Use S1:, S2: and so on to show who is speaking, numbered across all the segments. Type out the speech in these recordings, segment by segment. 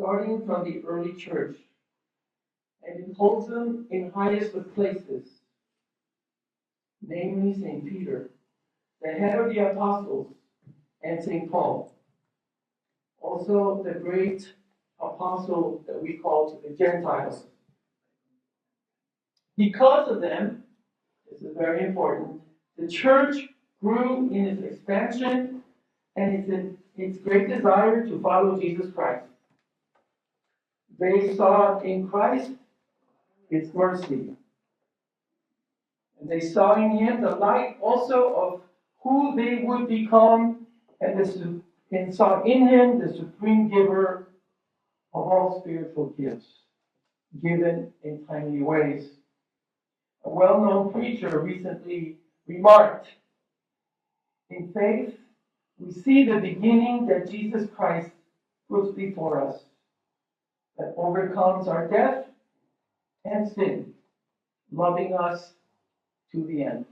S1: starting from the early church, and it holds them in highest of places, namely St. Peter, the head of the apostles, and St. Paul, also the great apostle that we call to the Gentiles. Because of them, this is very important, the church grew in its expansion and its great desire to follow Jesus Christ. They saw in Christ His mercy. And they saw in Him the light also of who they would become, and saw in Him the supreme giver of all spiritual gifts, given in timely ways. A well-known preacher recently remarked, in faith, we see the beginning that Jesus Christ puts before us, that overcomes our death and sin, loving us to the end.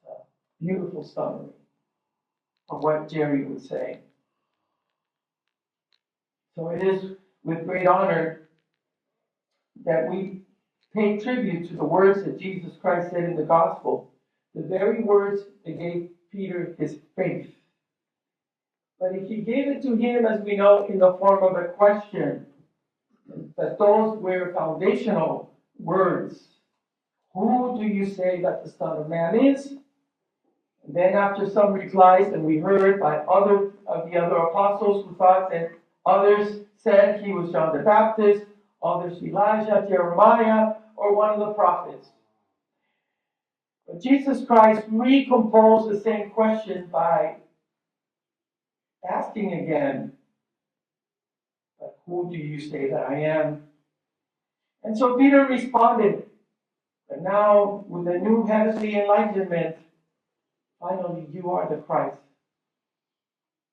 S1: A beautiful summary of what Jerry would say. So it is with great honor that we pay tribute to the words that Jesus Christ said in the gospel, the very words that gave Peter his faith. But He gave it to him, as we know, in the form of a question, that those were foundational words. Who do you say that the Son of Man is? And then after some replies, and we heard by other of the other apostles who thought that others said He was John the Baptist, others Elijah, Jeremiah, or one of the prophets. But Jesus Christ recomposed the same question by asking again, but who do you say that I am? And so Peter responded, but now with a new heavenly enlightenment, finally you are the Christ,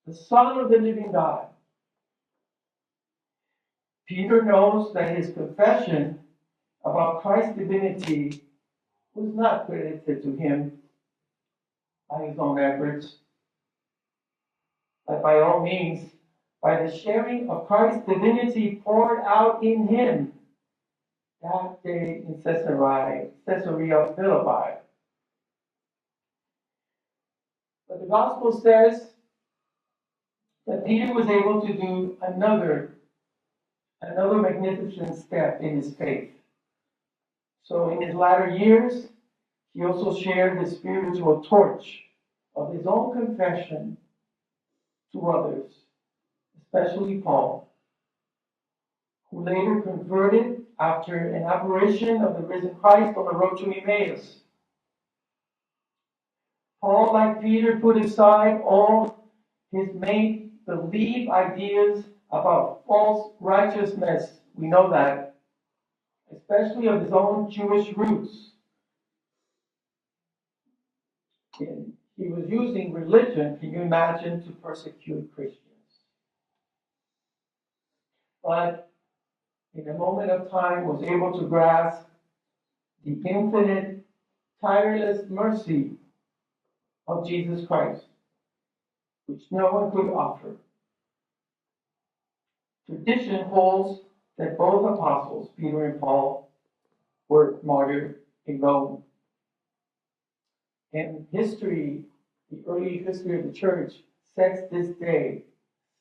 S1: the Son of the living God. Peter knows that his confession about Christ's divinity was not credited to him by his own efforts, but by all means, by the sharing of Christ's divinity poured out in him that day in Caesarea Philippi. But the gospel says that Peter was able to do another magnificent step in his faith. So in his latter years, he also shared the spiritual torch of his own confession to others, especially Paul, who later converted after an apparition of the risen Christ on the road to Emmaus. Paul, like Peter, put aside all his make-believe ideas about false righteousness. We know that, especially of his own Jewish roots. He was using religion, can you imagine, to persecute Christians. But in a moment of time was able to grasp the infinite, tireless mercy of Jesus Christ, which no one could offer. Tradition holds that both apostles, Peter and Paul, were martyred in Rome. And history, the early history of the church, sets this day,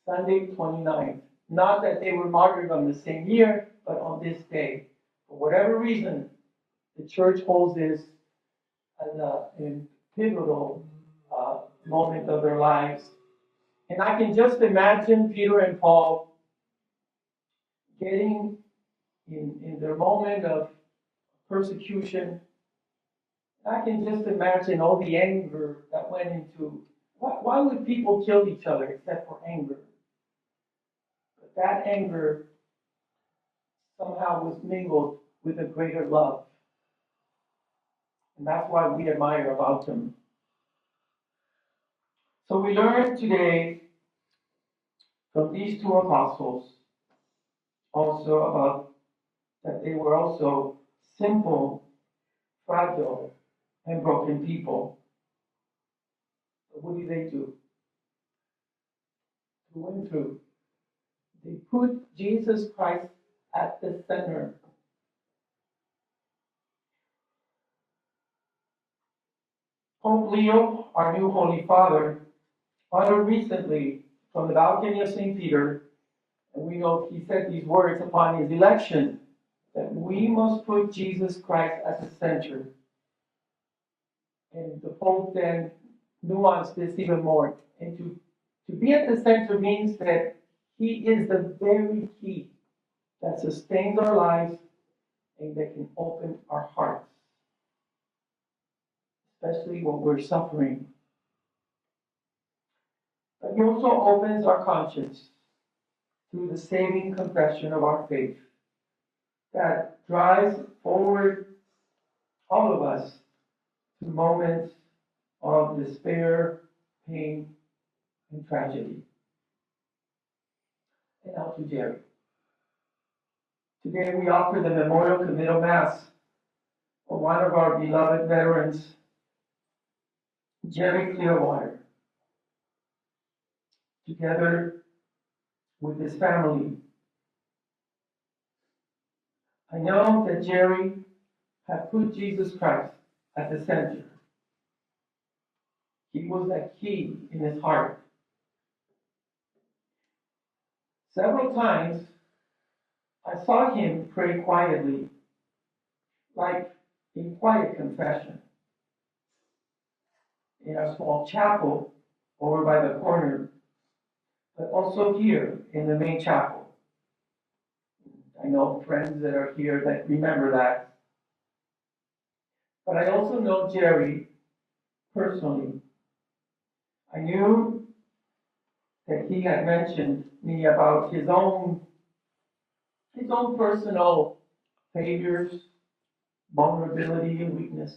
S1: Sunday 29th. Not that they were martyred on the same year, but on this day. For whatever reason, the church holds this as a pivotal moment of their lives. And I can just imagine Peter and Paul getting in their moment of persecution. I can just imagine all the anger that went into, why would people kill each other except for anger? But that anger somehow was mingled with a greater love. And that's why we admire about them. So we learn today from these two apostles also about that they were also simple, fragile, and broken people. But what do? Who went through They put Jesus Christ at the center. Pope Leo, our new Holy Father, uttered recently from the balcony of St. Peter, and we know he said these words upon his election, that we must put Jesus Christ at the center. And the Pope then nuanced this even more. And to be at the center means that he is the very key that sustains our lives and that can open our hearts, especially when we're suffering. But he also opens our conscience through the saving confession of our faith that drives forward all of us to moments of despair, pain, and tragedy. And now to Jerry. Today we offer the memorial committal mass of one of our beloved veterans, Jerry Clearwater, together with his family. I know that Jerry had put Jesus Christ at the center. He was that key in his heart. Several times I saw him pray quietly, like in quiet confession, in our small chapel over by the corner, but also here in the main chapel. I know friends that are here that remember that. But I also know Jerry personally. I knew that he had mentioned me about his own personal failures, vulnerability, and weakness.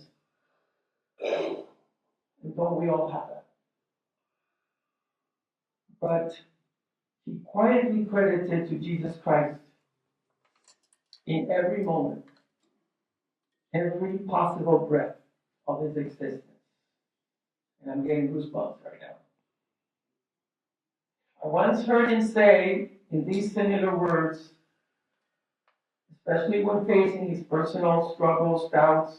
S1: And don't we all have that? But he quietly credited to Jesus Christ in every moment, every possible breath of his existence. And I'm getting goosebumps right now. I once heard him say in these similar words, especially when facing his personal struggles, doubts,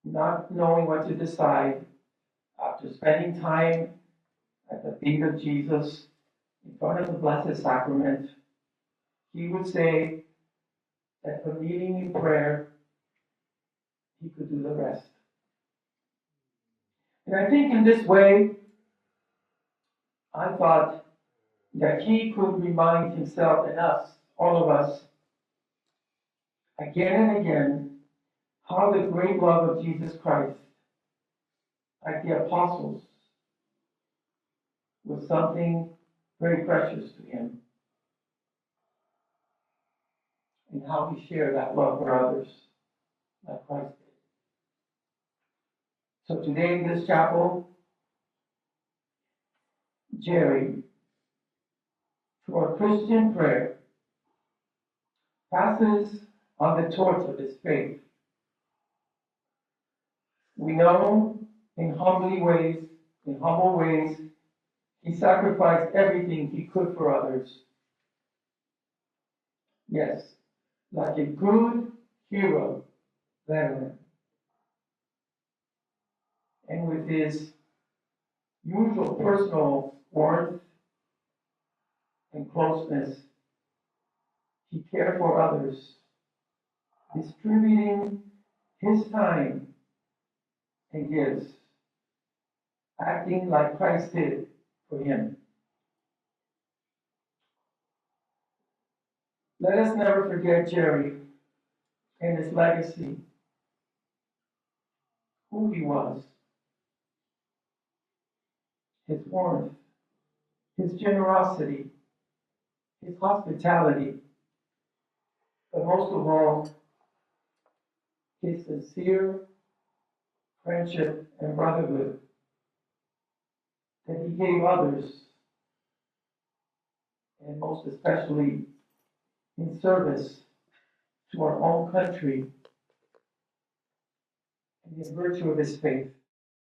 S1: not knowing what to decide, after spending time at the feet of Jesus in front of the Blessed Sacrament, he would say that from kneeling in prayer, he could do the rest. And I think in this way, I thought that he could remind himself and us, all of us, again and again, how the great love of Jesus Christ, like the apostles, was something very precious to him, and how he shared that love for others, like Christ did. So today in this chapel, Jerry, through a Christian prayer, passes on the torch of his faith. We know in humble ways, he sacrificed everything he could for others. Yes, like a good hero veteran. And with his usual personal warmth and closeness, he cared for others, distributing his time and gifts, acting like Christ did for him. Let us never forget Jerry and his legacy, who he was, his warmth, his generosity, his hospitality, but most of all, his sincere friendship and brotherhood that he gave others, and most especially in service to our own country and in virtue of his faith.